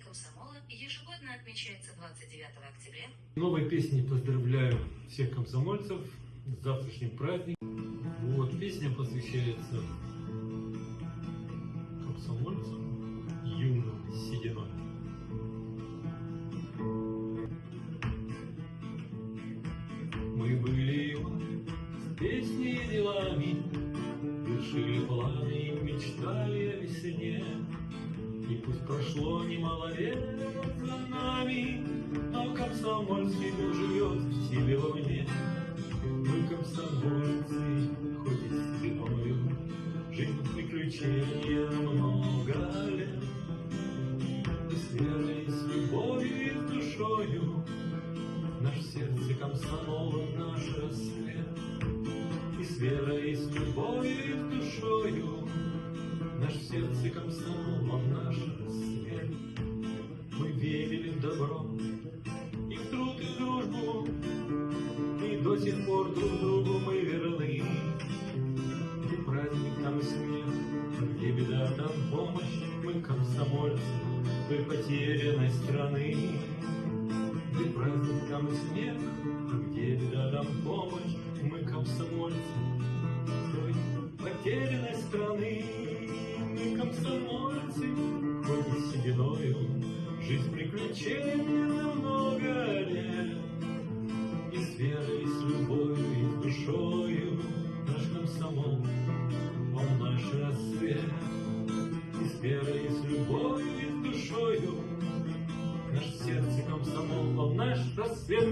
комсомола ежегодно отмечается 29 октября. Новой песней поздравляю всех комсомольцев с завтрашним праздником. Вот, песня посвящается комсомольцам юным сединой. Мы были его с песней и делами, вершили планы и мечтали о весне. И пусть прошло немало лет за нами, но комсомольский дух живет в тебе во мне. Мы комсомольцы, хоть и с сединою, жизнь приключения много лет. И с верой, и с любовью, и с душою наш сердце комсомола, наш рассвет. И с верой, и с любовью, и с душою наш сердце комсомола, наш рассвет. Мы верили в добро и в труд, и в дружбу, и до сих пор друг другу мы верны. Где праздник, там и смех, где беда, там помощь. Мы комсомольцы той потерянной страны. Где праздник, там и смех, где беда, там помощь. Мы комсомольцы той потерянной страны. Мы комсомольцы, хоть и с сединою, жизнь приключений на много лет. И с верой, и с любовью, и с душою наш комсомол, он наш рассвет. И с верой, и с любовью, и с душою наш сердце комсомол, он наш рассвет.